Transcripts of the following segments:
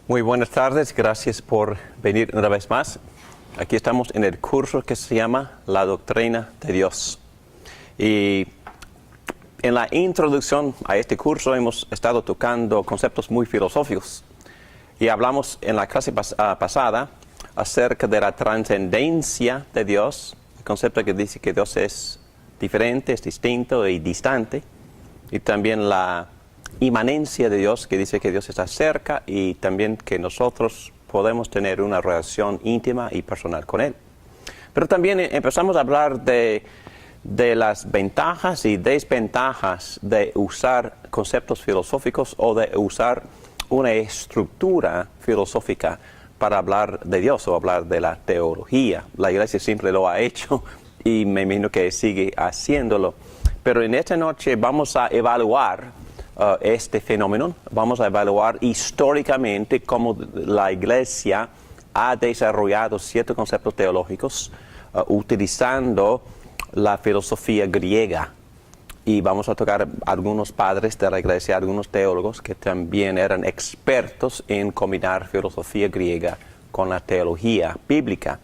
Muy buenas tardes, gracias por venir una vez más. Aquí estamos en el curso que se llama La Doctrina de Dios. Y en la introducción a este curso hemos estado tocando conceptos muy filosóficos. Y hablamos en la clase pasada acerca de la trascendencia de Dios, el concepto que dice que Dios es diferente, es distinto y distante. Y también la inmanencia de Dios, que dice que Dios está cerca y también que nosotros podemos tener una relación íntima y personal con Él. Pero también empezamos a hablar de las ventajas y desventajas de usar conceptos filosóficos o de usar una estructura filosófica para hablar de Dios o hablar de la teología. La Iglesia siempre lo ha hecho y me imagino que sigue haciéndolo. Pero en esta noche vamos a evaluar este fenómeno. Vamos a evaluar históricamente cómo la Iglesia ha desarrollado ciertos conceptos teológicos utilizando la filosofía griega. Y vamos a tocar algunos padres de la Iglesia, algunos teólogos que también eran expertos en combinar filosofía griega con la teología bíblica.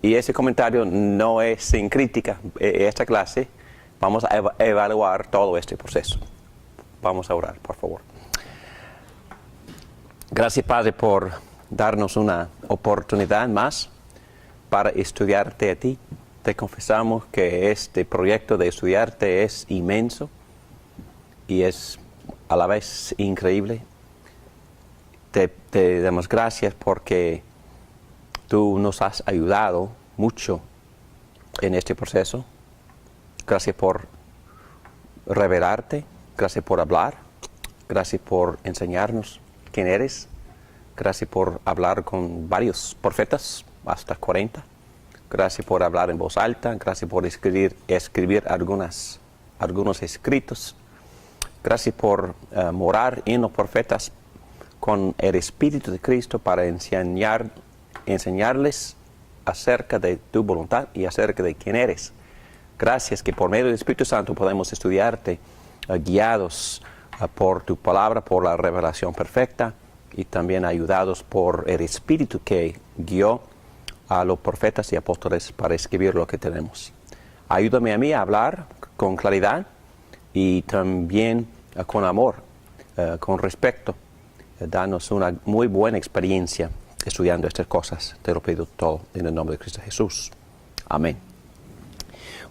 Y ese comentario no es sin crítica. Esta clase vamos a evaluar todo este proceso. Vamos a orar, por favor. Gracias, Padre, por darnos una oportunidad más para estudiarte a ti. Te confesamos que este proyecto de estudiarte es inmenso y es a la vez increíble. Te damos gracias porque tú nos has ayudado mucho en este proceso. Gracias por revelarte. Gracias por hablar, gracias por enseñarnos quién eres, gracias por hablar con varios profetas, hasta 40, gracias por hablar en voz alta, gracias por escribir algunos escritos, gracias por morar en los profetas con el Espíritu de Cristo para enseñarles acerca de tu voluntad y acerca de quién eres. Gracias que por medio del Espíritu Santo podemos estudiarte guiados por tu palabra, por la revelación perfecta y también ayudados por el Espíritu que guió a los profetas y apóstoles para escribir lo que tenemos. Ayúdame a mí a hablar con claridad y también con amor, con respeto. Danos una muy buena experiencia estudiando estas cosas. Te lo pido todo en el nombre de Cristo Jesús. Amén.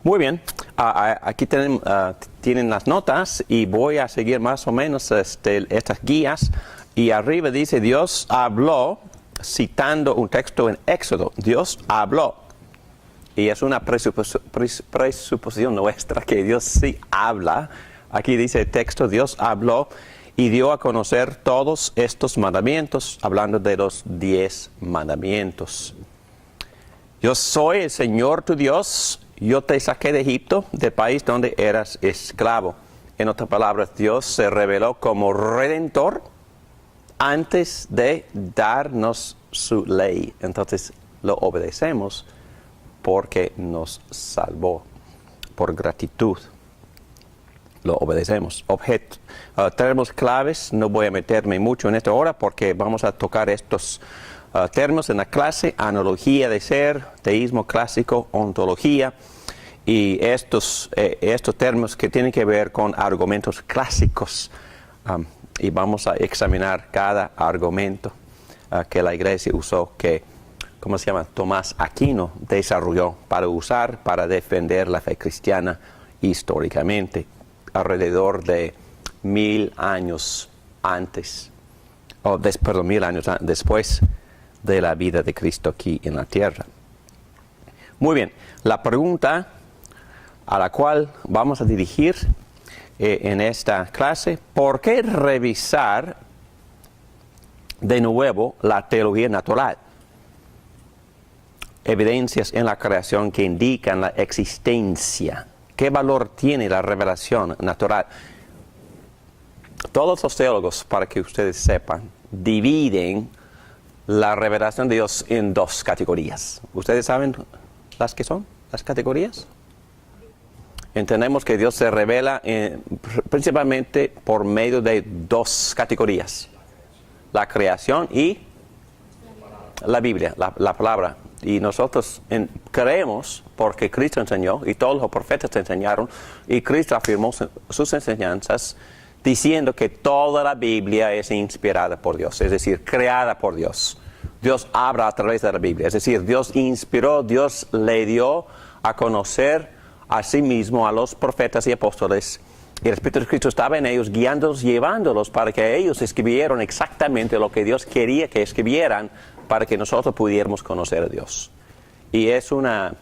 Muy bien, aquí tienen las notas y voy a seguir más o menos estas guías. Y arriba dice, Dios habló, citando un texto en Éxodo. Dios habló. Y es una presuposición nuestra que Dios sí habla. Aquí dice el texto, Dios habló y dio a conocer todos estos mandamientos, hablando de los 10 mandamientos. Yo soy el Señor tu Dios. Yo te saqué de Egipto, del país donde eras esclavo. En otras palabras, Dios se reveló como Redentor antes de darnos su ley. Entonces lo obedecemos porque nos salvó. Por gratitud lo obedecemos. Tenemos claves, no voy a meterme mucho en esta hora porque vamos a tocar estos términos en la clase: analogía de ser, teísmo clásico, ontología, y estos términos que tienen que ver con argumentos clásicos, y vamos a examinar cada argumento que la Iglesia usó, que Tomás Aquino desarrolló para defender la fe cristiana históricamente, alrededor de 1000 años antes, 1000 años después de la vida de Cristo aquí en la tierra. Muy bien, la pregunta a la cual vamos a dirigir en esta clase: ¿por qué revisar de nuevo la teología natural? Evidencias en la creación que indican la existencia. ¿Qué valor tiene la revelación natural? Todos los teólogos, para que ustedes sepan, dividen la revelación de Dios en dos categorías. ¿Ustedes saben las que son las categorías? Entendemos que Dios se revela principalmente por medio de dos categorías: la creación y la Biblia, la palabra. Y nosotros creemos, porque Cristo enseñó, y todos los profetas enseñaron, y Cristo afirmó sus enseñanzas, diciendo que toda la Biblia es inspirada por Dios, es decir, creada por Dios. Dios habla a través de la Biblia, es decir, Dios inspiró, Dios le dio a conocer a sí mismo a los profetas y apóstoles. Y el Espíritu de Cristo estaba en ellos, guiándolos, llevándolos para que ellos escribieran exactamente lo que Dios quería que escribieran, para que nosotros pudiéramos conocer a Dios. Y es una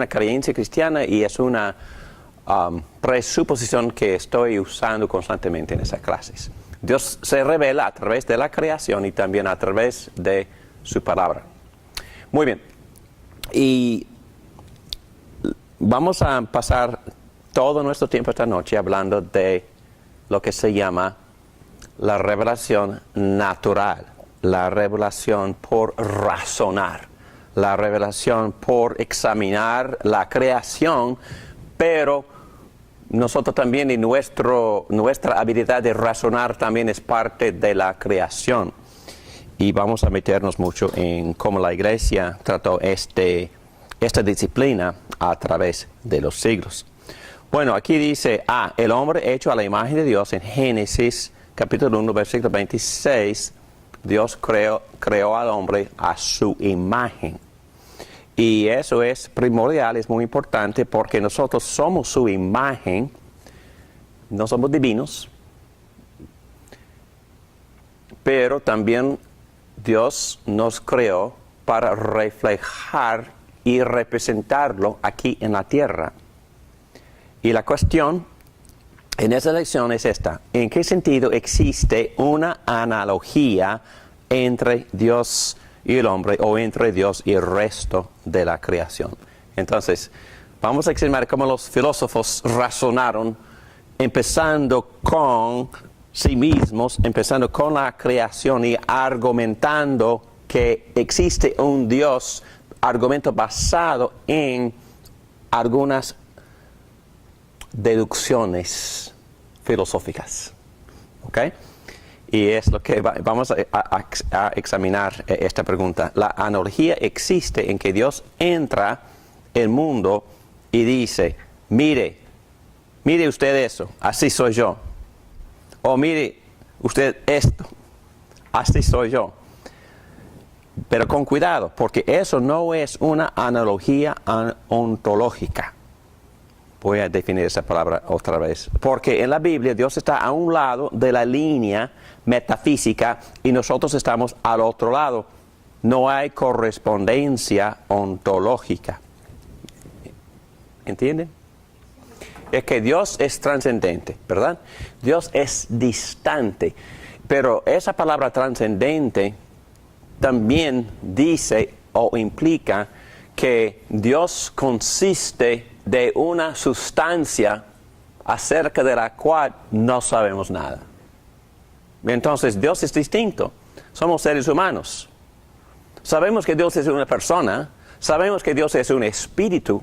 creencia cristiana y es una presuposición que estoy usando constantemente en esas clases. Dios se revela a través de la creación y también a través de su palabra. Muy bien. Y vamos a pasar todo nuestro tiempo esta noche hablando de lo que se llama la revelación natural, la revelación por razonar, la revelación por examinar la creación, pero nosotros también, y nuestra habilidad de razonar también es parte de la creación. Y vamos a meternos mucho en cómo la iglesia trató esta disciplina a través de los siglos. Bueno, aquí dice, el hombre hecho a la imagen de Dios en Génesis capítulo 1, versículo 26, Dios creó al hombre a su imagen. Y eso es primordial, es muy importante, porque nosotros somos su imagen, no somos divinos, pero también Dios nos creó para reflejar y representarlo aquí en la tierra. Y la cuestión en esa lección es esta: ¿en qué sentido existe una analogía entre Dios y el hombre, o entre Dios y el resto de la creación? Entonces, vamos a examinar cómo los filósofos razonaron, empezando con sí mismos, empezando con la creación y argumentando que existe un Dios, argumento basado en algunas deducciones filosóficas. ¿Ok? Y es lo que vamos a examinar esta pregunta. La analogía existe en que Dios entra el mundo y dice, mire usted eso, así soy yo. O mire usted esto, así soy yo. Pero con cuidado, porque eso no es una analogía ontológica. Voy a definir esa palabra otra vez. Porque en la Biblia Dios está a un lado de la línea metafísica y nosotros estamos al otro lado. No hay correspondencia ontológica. ¿Entienden? Es que Dios es trascendente, ¿verdad? Dios es distante. Pero esa palabra trascendente también dice o implica que Dios consiste de una sustancia acerca de la cual no sabemos nada. Entonces Dios es distinto. Somos seres humanos. Sabemos que Dios es una persona, sabemos que Dios es un espíritu,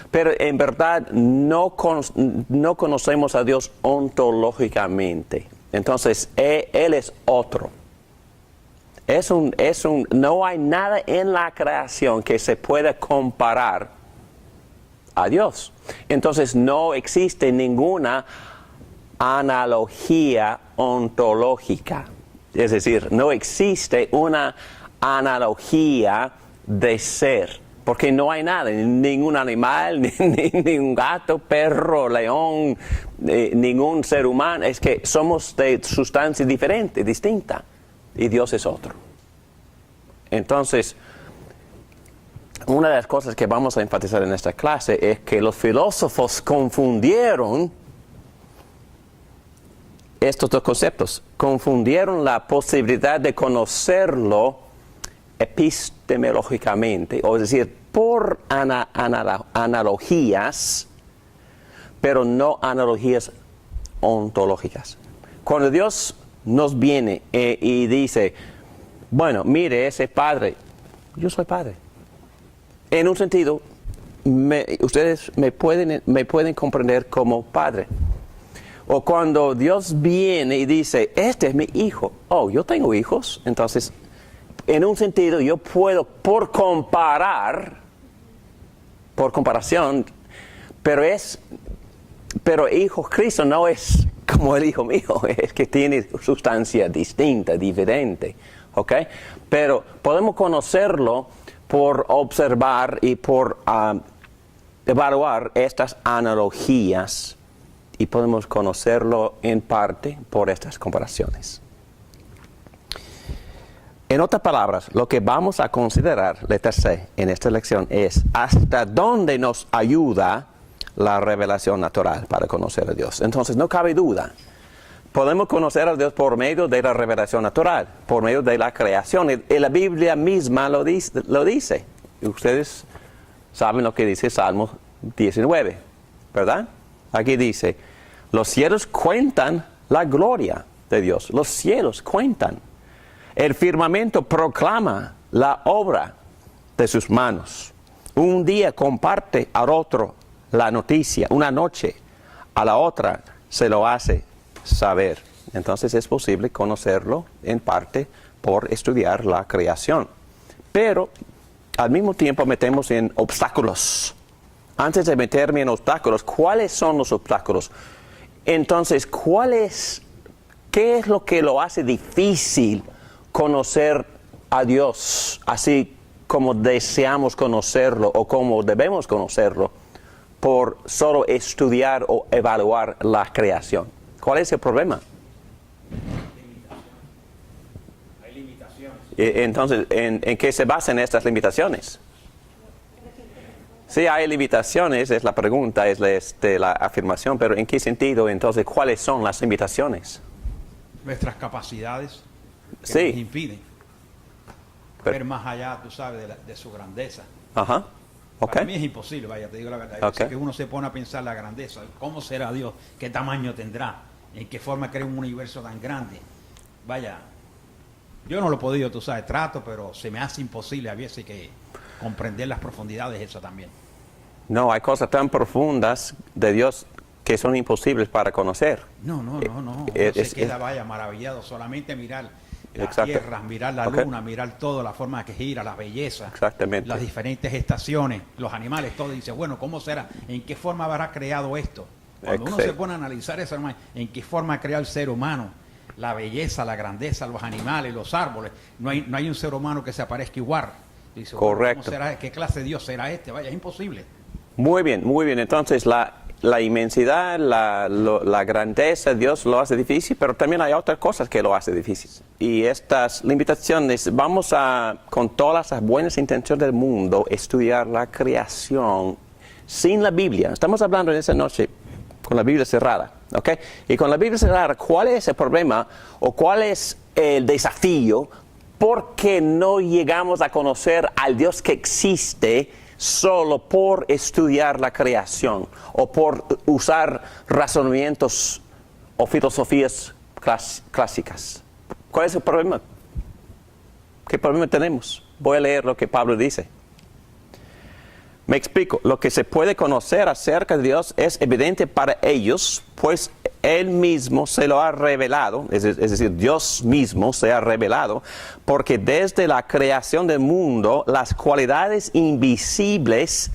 pero en verdad no conocemos a Dios ontológicamente. Entonces Él es otro. No hay nada en la creación que se pueda comparar a Dios. Entonces no existe ninguna analogía ontológica. Es decir, no existe una analogía de ser. Porque no hay nada, ningún animal, ni un gato, perro, león, ningún ser humano. Es que somos de sustancia diferente, distinta. Y Dios es otro. Entonces, una de las cosas que vamos a enfatizar en esta clase es que los filósofos confundieron estos dos conceptos. Confundieron la posibilidad de conocerlo epistemológicamente, o es decir, por analogías, pero no analogías ontológicas. Cuando Dios nos viene y dice, bueno, mire, ese padre, yo soy padre. En un sentido, ustedes me pueden comprender como padre. O cuando Dios viene y dice, este es mi hijo. Oh, yo tengo hijos. Entonces, en un sentido, yo puedo, por comparación, pero hijo Cristo no es como el hijo mío, es que tiene sustancia distinta, diferente. ¿Ok? Pero podemos conocerlo por observar y por evaluar estas analogías. Y podemos conocerlo en parte por estas comparaciones. En otras palabras, lo que vamos a considerar, letra C, en esta lección es hasta dónde nos ayuda la revelación natural para conocer a Dios. Entonces, no cabe duda. Podemos conocer a Dios por medio de la revelación natural, por medio de la creación. Y la Biblia misma lo dice. Ustedes saben lo que dice Salmo 19, ¿verdad? Aquí dice, los cielos cuentan la gloria de Dios. Los cielos cuentan. El firmamento proclama la obra de sus manos. Un día comparte al otro la noticia. Una noche a la otra se lo hace saber. Entonces es posible conocerlo en parte por estudiar la creación. Pero al mismo tiempo metemos en obstáculos. Antes de meterme en obstáculos, ¿cuáles son los obstáculos? Entonces, ¿qué es lo que lo hace difícil conocer a Dios así como deseamos conocerlo o como debemos conocerlo por solo estudiar o evaluar la creación? ¿Cuál es el problema? Hay limitaciones. Entonces, ¿en qué se basan estas limitaciones? Sí, hay limitaciones, es la pregunta, es la afirmación, pero ¿en qué sentido? Entonces, ¿cuáles son las limitaciones? Nuestras capacidades que Sí. nos impiden ver más allá, tú sabes, de su grandeza. Ajá. Para Ok. mí es imposible, vaya, te digo la verdad. Ok. Es que uno se pone a pensar la grandeza, cómo será Dios, qué tamaño tendrá, en qué forma crea un universo tan grande. Vaya, yo no lo he podido, tú sabes, trato, pero se me hace imposible a veces que comprender las profundidades eso también. No, hay cosas tan profundas de Dios que son imposibles para conocer. No. Uno es- se queda, vaya, maravillado, solamente mirar la Exacto. tierra, mirar la Ok. luna, mirar todo, la forma que gira, la belleza, Exactamente. las diferentes estaciones, los animales, todo. Dice, bueno, ¿cómo será? ¿En qué forma habrá creado esto? Cuando uno se pone a analizar eso, hermano, ¿en qué forma ha creado el ser humano? La belleza, la grandeza, los animales, los árboles. No hay un ser humano que se aparezca igual. Dice, bueno, Correcto. ¿cómo será? ¿Qué clase de Dios será este? Vaya, es imposible. Muy bien, muy bien. Entonces, la inmensidad, la grandeza, Dios lo hace difícil, pero también hay otras cosas que lo hace difícil. Y estas limitaciones, vamos a, con todas las buenas intenciones del mundo, estudiar la creación sin la Biblia. Estamos hablando en esta noche con la Biblia cerrada, ¿ok? Y con la Biblia cerrada, ¿cuál es el problema o cuál es el desafío? Porque no llegamos a conocer al Dios que existe solo por estudiar la creación o por usar razonamientos o filosofías clásicas. ¿Cuál es el problema? ¿Qué problema tenemos? Voy a leer lo que Pablo dice. Me explico. Lo que se puede conocer acerca de Dios es evidente para ellos, pues Él mismo se lo ha revelado, es decir, Dios mismo se ha revelado, porque desde la creación del mundo, las cualidades invisibles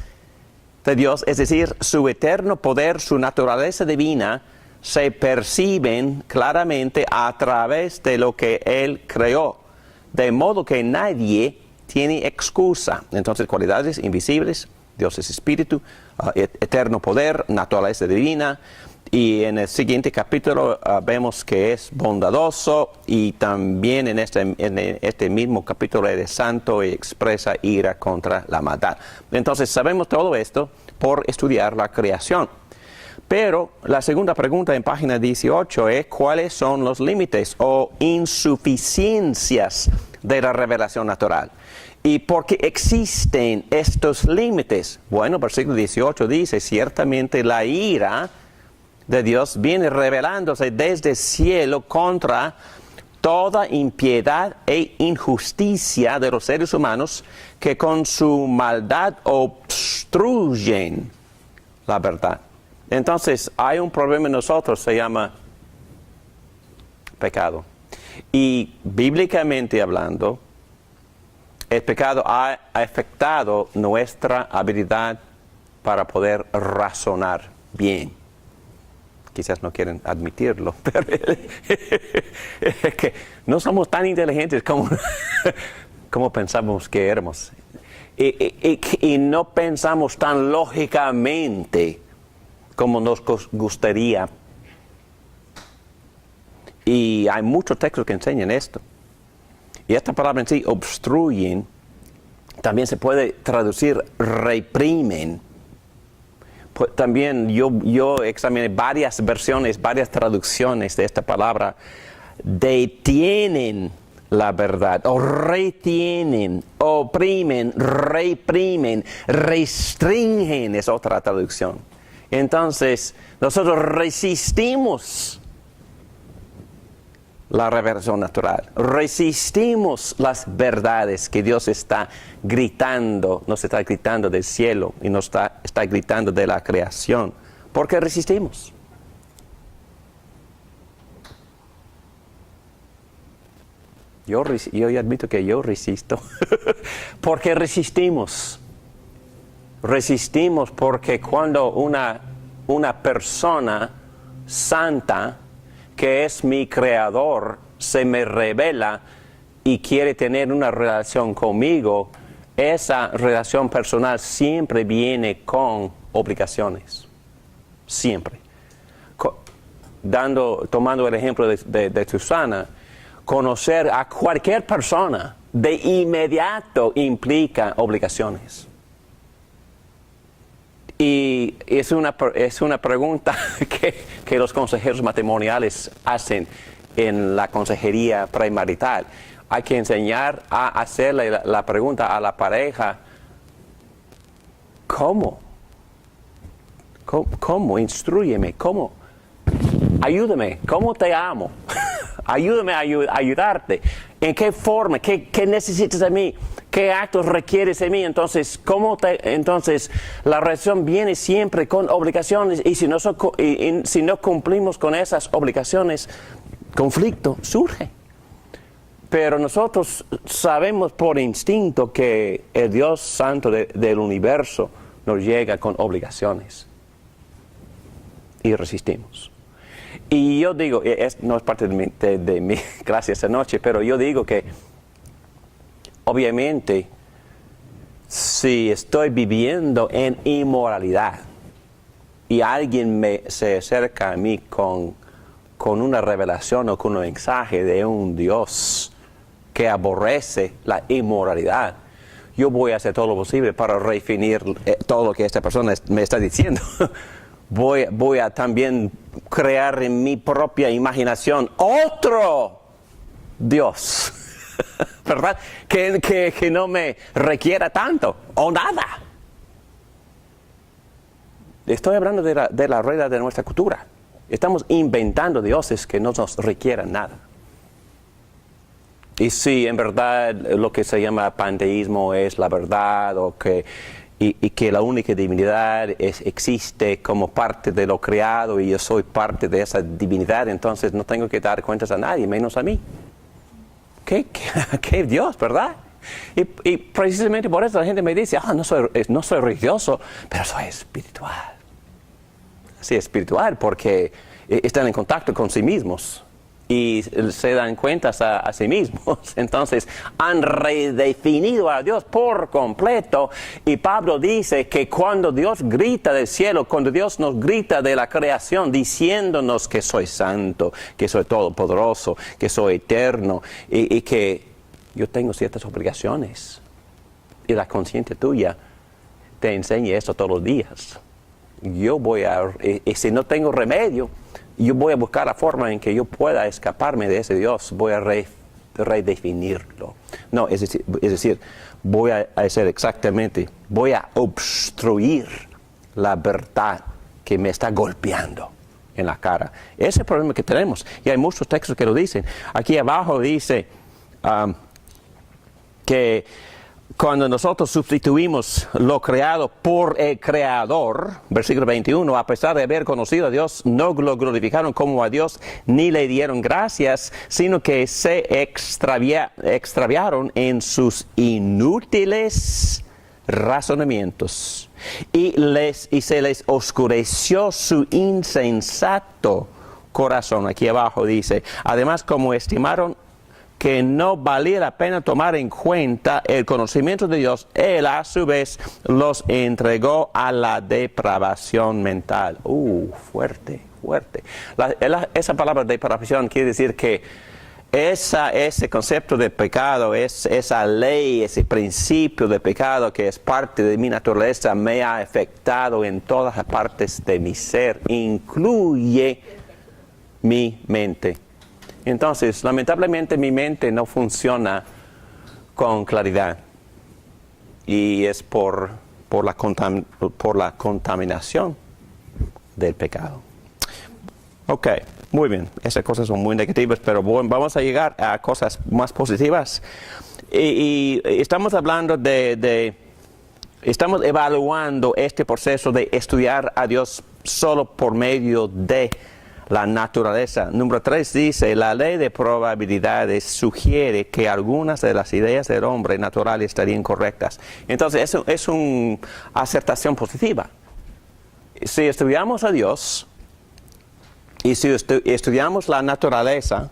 de Dios, es decir, su eterno poder, su naturaleza divina, se perciben claramente a través de lo que Él creó, de modo que nadie tiene excusa. Entonces, cualidades invisibles, Dios es espíritu, eterno poder, naturaleza divina. Y en el siguiente capítulo vemos que es bondadoso y también en este mismo capítulo es santo y expresa ira contra la maldad. Entonces sabemos todo esto por estudiar la creación. Pero la segunda pregunta en página 18 es ¿cuáles son los límites o insuficiencias de la revelación natural? ¿Y por qué existen estos límites? Bueno, versículo 18 dice, ciertamente la ira de Dios viene revelándose desde el cielo contra toda impiedad e injusticia de los seres humanos que con su maldad obstruyen la verdad. Entonces, hay un problema en nosotros, se llama pecado. Y bíblicamente hablando, el pecado ha afectado nuestra habilidad para poder razonar bien. Quizás no quieren admitirlo, pero es que no somos tan inteligentes como pensamos que éramos. Y no pensamos tan lógicamente como nos gustaría. Y hay muchos textos que enseñan esto. Y esta palabra en sí, obstruyen, también se puede traducir reprimen. Pues también yo examiné varias versiones, varias traducciones de esta palabra. Detienen la verdad, o retienen, oprimen, reprimen, restringen, es otra traducción. Entonces, nosotros resistimos la revelación natural. Resistimos las verdades que Dios está gritando, nos está gritando del cielo y nos está gritando de la creación. ¿Por qué resistimos? Yo admito que yo resisto. ¿Por qué resistimos? Resistimos porque cuando una persona santa que es mi creador, se me revela y quiere tener una relación conmigo, esa relación personal siempre viene con obligaciones. Siempre. Tomando el ejemplo de Susana, conocer a cualquier persona de inmediato implica obligaciones. Y es una pregunta que los consejeros matrimoniales hacen en la consejería premarital. Hay que enseñar a hacerle la pregunta a la pareja, ¿cómo? ¿Cómo? Instrúyeme, ¿cómo? Ayúdame, ¿cómo te amo? Ayúdame a ayudarte. ¿En qué forma? ¿Qué necesitas de mí? ¿Qué actos requieres de mí? Entonces, entonces la relación viene siempre con obligaciones y si no cumplimos con esas obligaciones, conflicto surge. Pero nosotros sabemos por instinto que el Dios Santo del universo nos llega con obligaciones y resistimos. Y yo digo, no es parte de mi clase esta noche, pero yo digo que obviamente si estoy viviendo en inmoralidad y alguien se acerca a mí con una revelación o con un mensaje de un Dios que aborrece la inmoralidad, yo voy a hacer todo lo posible para redefinir todo lo que esta persona me está diciendo. Voy a también crear en mi propia imaginación otro Dios, ¿verdad? Que no me requiera tanto o nada. Estoy hablando de la regla de nuestra cultura. Estamos inventando dioses que no nos requieran nada. Y si en verdad lo que se llama panteísmo es la verdad y que la única divinidad existe como parte de lo creado y yo soy parte de esa divinidad, entonces no tengo que dar cuentas a nadie, menos a mí. ¿Qué Dios, verdad? Y precisamente por eso la gente me dice, no soy religioso, pero soy espiritual. Sí, espiritual porque están en contacto con sí mismos y se dan cuentas a sí mismos. Entonces han redefinido a Dios por completo. Y Pablo dice que cuando Dios grita del cielo, cuando Dios nos grita de la creación diciéndonos que soy santo, que soy todopoderoso, que soy eterno y que yo tengo ciertas obligaciones. Y la conciencia tuya te enseña esto todos los días. Y si no tengo remedio, yo voy a buscar la forma en que yo pueda escaparme de ese Dios. Voy a redefinirlo. No, es decir, voy a hacer exactamente, voy a obstruir la verdad que me está golpeando en la cara. Ese es el problema que tenemos. Y hay muchos textos que lo dicen. Aquí abajo dice que cuando nosotros sustituimos lo creado por el Creador, versículo 21, a pesar de haber conocido a Dios, no lo glorificaron como a Dios, ni le dieron gracias, sino que se extraviaron en sus inútiles razonamientos y se les oscureció su insensato corazón. Aquí abajo dice, además como estimaron que no valía la pena tomar en cuenta el conocimiento de Dios, Él a su vez los entregó a la depravación mental. Fuerte, fuerte. Esa palabra depravación quiere decir que ese concepto de pecado, esa ley, ese principio de pecado que es parte de mi naturaleza, me ha afectado en todas las partes de mi ser, incluye mi mente. Entonces, lamentablemente mi mente no funciona con claridad y es por la contaminación del pecado. Ok, muy bien, esas cosas son muy negativas, pero bueno, vamos a llegar a cosas más positivas. Y estamos hablando estamos evaluando este proceso de estudiar a Dios solo por medio de la naturaleza. Número 3 dice, la ley de probabilidades sugiere que algunas de las ideas del hombre natural estarían correctas. Entonces, eso es una acertación positiva. Si estudiamos a Dios y si estudiamos la naturaleza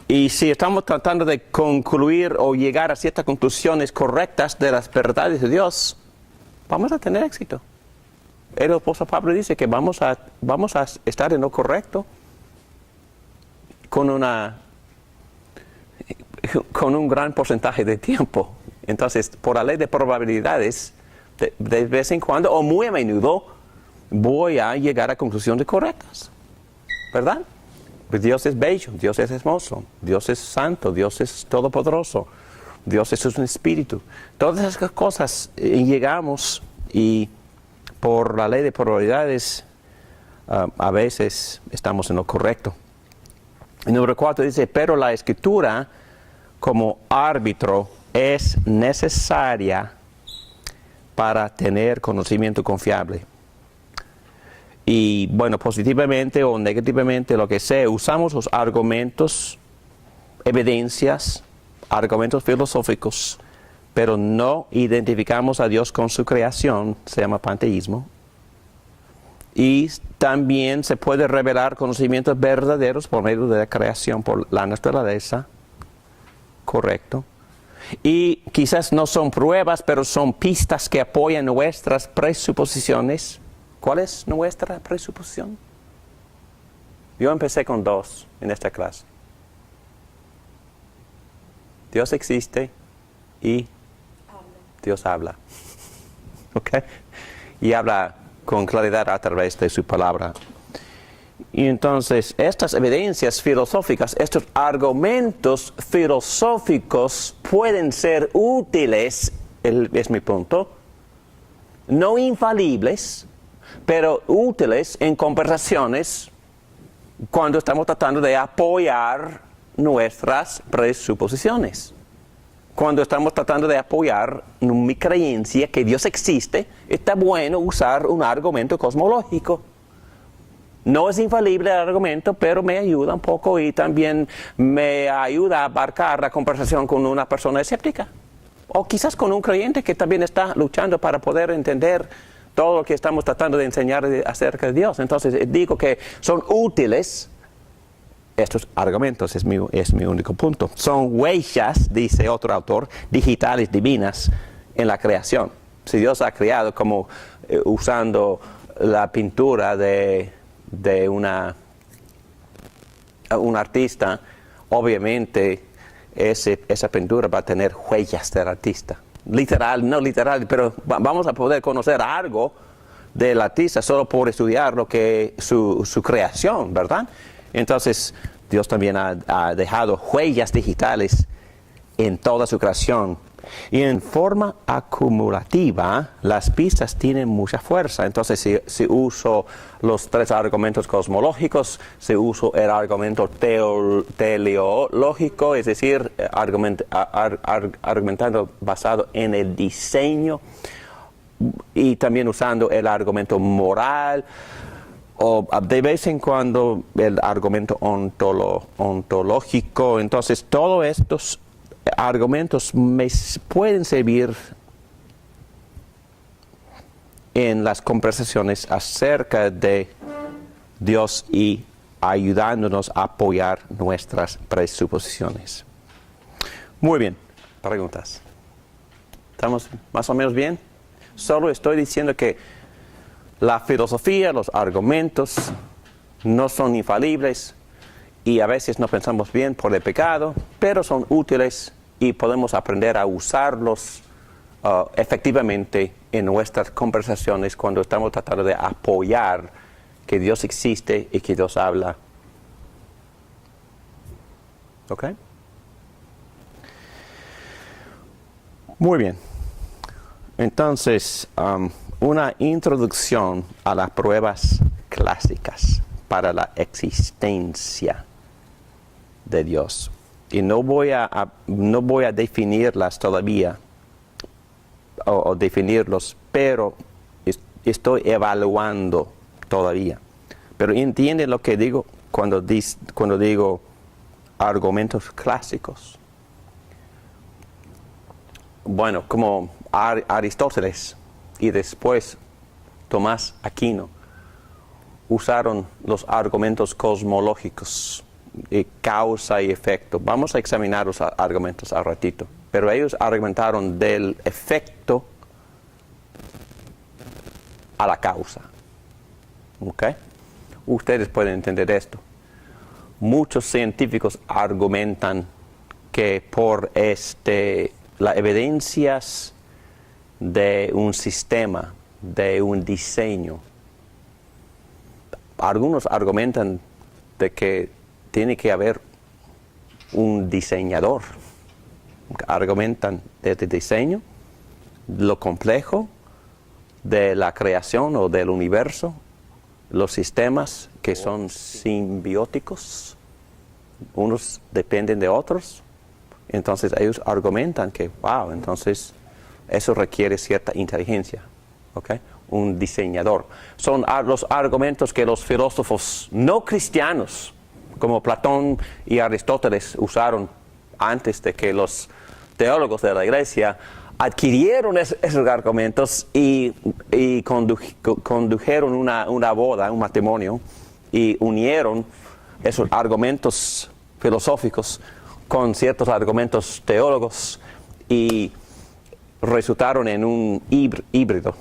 y si estamos tratando de concluir o llegar a ciertas conclusiones correctas de las verdades de Dios, vamos a tener éxito. El apóstol Pablo dice que vamos a estar en lo correcto con un gran porcentaje de tiempo. Entonces, por la ley de probabilidades, de vez en cuando, o muy a menudo, voy a llegar a conclusiones correctas. ¿Verdad? Pues Dios es bello, Dios es hermoso, Dios es santo, Dios es todopoderoso, Dios es un espíritu. Todas esas cosas llegamos y por la ley de probabilidades, a veces estamos en lo correcto. El número 4 dice, pero la Escritura como árbitro es necesaria para tener conocimiento confiable. Y bueno, positivamente o negativamente, lo que sea, usamos los argumentos, evidencias, argumentos filosóficos, pero no identificamos a Dios con su creación, se llama panteísmo. Y también se puede revelar conocimientos verdaderos por medio de la creación, por la naturaleza, correcto. Y quizás no son pruebas, pero son pistas que apoyan nuestras presuposiciones. ¿Cuál es nuestra presuposición? Yo empecé con 2 en esta clase. Dios existe y Dios habla. ¿Ok? Y habla con claridad a través de su palabra. Y entonces, estas evidencias filosóficas, estos argumentos filosóficos pueden ser útiles, es mi punto, no infalibles, pero útiles en conversaciones cuando estamos tratando de apoyar nuestras presuposiciones. Cuando estamos tratando de apoyar mi creencia que Dios existe, está bueno usar un argumento cosmológico. No es infalible el argumento, pero me ayuda un poco y también me ayuda a abarcar la conversación con una persona escéptica. O quizás con un creyente que también está luchando para poder entender todo lo que estamos tratando de enseñar acerca de Dios. Entonces digo que son útiles. Estos argumentos es mi único punto. Son huellas, dice otro autor, digitales divinas en la creación. Si Dios ha creado como usando la pintura de un artista, obviamente esa pintura va a tener huellas del artista. Literal, no literal, pero vamos a poder conocer algo del artista solo por estudiar lo que su creación, ¿verdad? Entonces, Dios también ha dejado huellas digitales en toda su creación Y en forma acumulativa, las pistas tienen mucha fuerza. Entonces, si uso los 3 argumentos cosmológicos, si uso el argumento teleológico, es decir, argumentando basado en el diseño, y también usando el argumento moral, o de vez en cuando el argumento ontológico. Entonces, todos estos argumentos me pueden servir en las conversaciones acerca de Dios y ayudándonos a apoyar nuestras presuposiciones. Muy bien, preguntas. ¿Estamos más o menos bien? Solo estoy diciendo que la filosofía, los argumentos no son infalibles y a veces no pensamos bien por el pecado, pero son útiles y podemos aprender a usarlos efectivamente en nuestras conversaciones cuando estamos tratando de apoyar que Dios existe y que Dios habla. ¿Ok? Muy bien. Entonces, una introducción a las pruebas clásicas para la existencia de Dios. Y no voy a definirlas todavía, o definirlos, pero estoy evaluando todavía. Pero entienden lo que digo cuando digo argumentos clásicos. Bueno, como Aristóteles y después Tomás Aquino usaron los argumentos cosmológicos, causa y efecto. Vamos a examinar los argumentos al ratito. Pero ellos argumentaron del efecto a la causa. ¿Ok? Ustedes pueden entender esto. Muchos científicos argumentan que por las evidencias de un sistema, de un diseño, algunos argumentan de que tiene que haber un diseñador. Argumentan desde el diseño, lo complejo de la creación o del universo, los sistemas que son simbióticos, unos dependen de otros. Entonces ellos argumentan que, wow, entonces eso requiere cierta inteligencia, ¿ok? Un diseñador. Son los argumentos que los filósofos no cristianos, como Platón y Aristóteles, usaron antes de que los teólogos de la iglesia adquirieron esos argumentos y condujeron una boda, un matrimonio, y unieron esos argumentos filosóficos con ciertos argumentos teólogos y resultaron en un híbrido.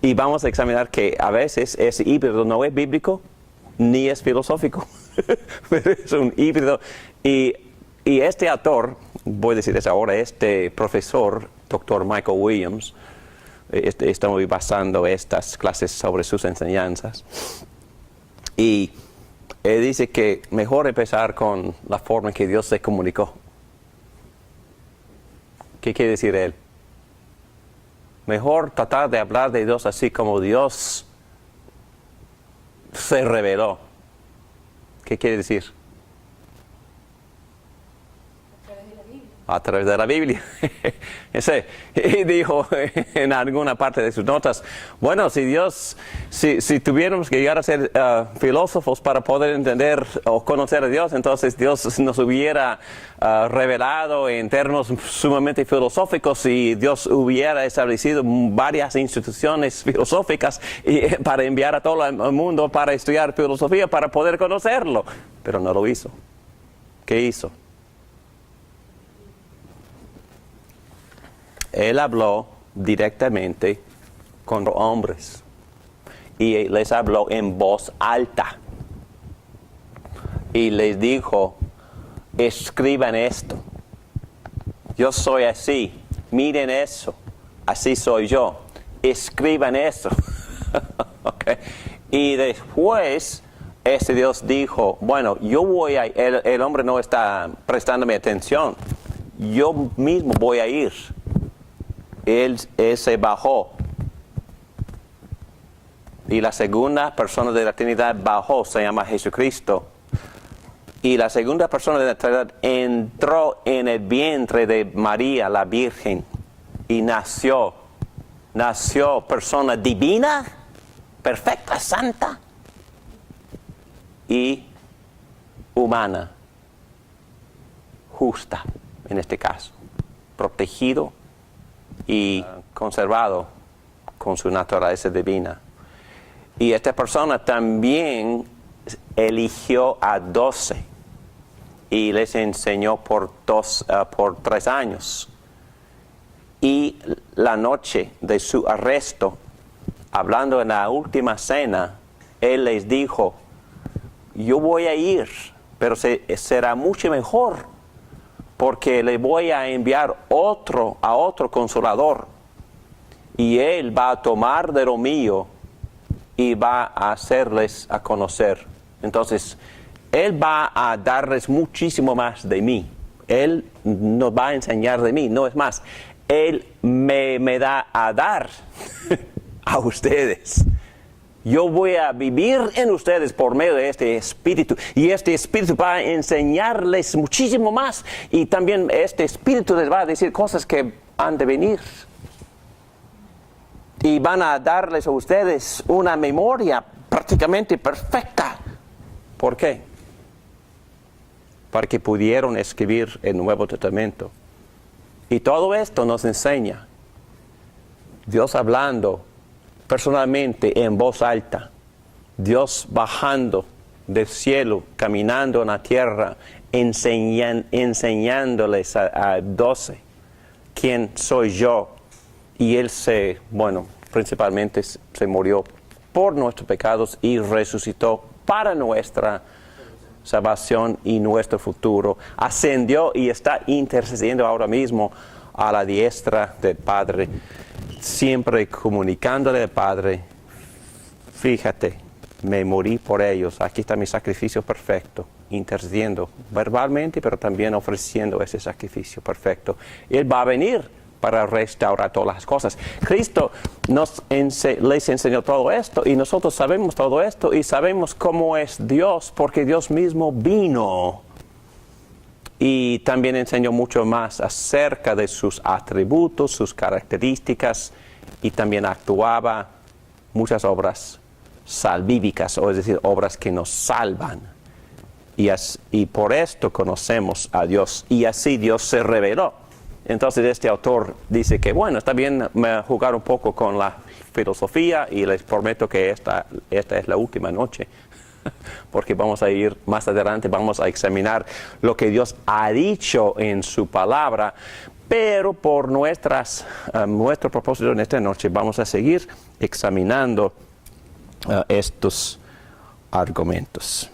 Y vamos a examinar que a veces ese híbrido no es bíblico ni es filosófico, pero es un híbrido. Y este autor, voy a decir eso ahora, este profesor, Dr. Michael Williams, estamos basando estas clases sobre sus enseñanzas, y él dice que mejor empezar con la forma en que Dios se comunicó. ¿Qué quiere decir él? Mejor tratar de hablar de Dios así como Dios se reveló. ¿Qué quiere decir? A través de la Biblia. Y dijo en alguna parte de sus notas, bueno, si tuviéramos que llegar a ser filósofos para poder entender o conocer a Dios, entonces Dios nos hubiera revelado en términos sumamente filosóficos y Dios hubiera establecido varias instituciones filosóficas para enviar a todo el mundo para estudiar filosofía para poder conocerlo. Pero no lo hizo. ¿Qué hizo? Él habló directamente con los hombres y les habló en voz alta y les dijo, escriban esto, yo soy así, miren eso, así soy yo, escriban eso. Okay. Y después ese Dios dijo, bueno, el hombre no está prestándome atención, yo mismo voy a ir. Él se bajó. Y la segunda persona de la Trinidad bajó, se llama Jesucristo. Y la segunda persona de la Trinidad entró en el vientre de María, la Virgen, y nació. Nació persona divina, perfecta, santa y humana, justa en este caso, protegido y conservado con su naturaleza divina. Y esta persona también eligió a 12 y les enseñó por 3 años. Y la noche de su arresto, hablando en la última cena, Él les dijo, yo voy a ir, pero será mucho mejor, porque le voy a enviar a otro consolador, y Él va a tomar de lo mío y va a hacerles a conocer. Entonces, Él va a darles muchísimo más de mí. Él nos va a enseñar de mí, no es más. Él me da a dar a ustedes. Yo voy a vivir en ustedes por medio de este Espíritu. Y este Espíritu va a enseñarles muchísimo más. Y también este Espíritu les va a decir cosas que han de venir. Y van a darles a ustedes una memoria prácticamente perfecta. ¿Por qué? Para que pudieron escribir el Nuevo Testamento. Y todo esto nos enseña Dios hablando personalmente en voz alta, Dios bajando del cielo, caminando en la tierra, enseñándoles a 12 quién soy yo. Y Él principalmente se murió por nuestros pecados y resucitó para nuestra salvación y nuestro futuro. Ascendió y está intercediendo ahora mismo a la diestra del Padre, siempre comunicándole al Padre, fíjate, me morí por ellos, aquí está mi sacrificio perfecto, intercediendo verbalmente, pero también ofreciendo ese sacrificio perfecto. Él va a venir para restaurar todas las cosas. Cristo les enseñó todo esto y nosotros sabemos todo esto y sabemos cómo es Dios porque Dios mismo vino y también enseñó mucho más acerca de sus atributos, sus características y también actuaba muchas obras salvíficas, o es decir, obras que nos salvan. Y por esto conocemos a Dios y así Dios se reveló. Entonces este autor dice que está bien jugar un poco con la filosofía y les prometo que esta es la última noche, porque vamos a ir más adelante, vamos a examinar lo que Dios ha dicho en su palabra, pero por nuestro propósito en esta noche vamos a seguir examinando estos argumentos.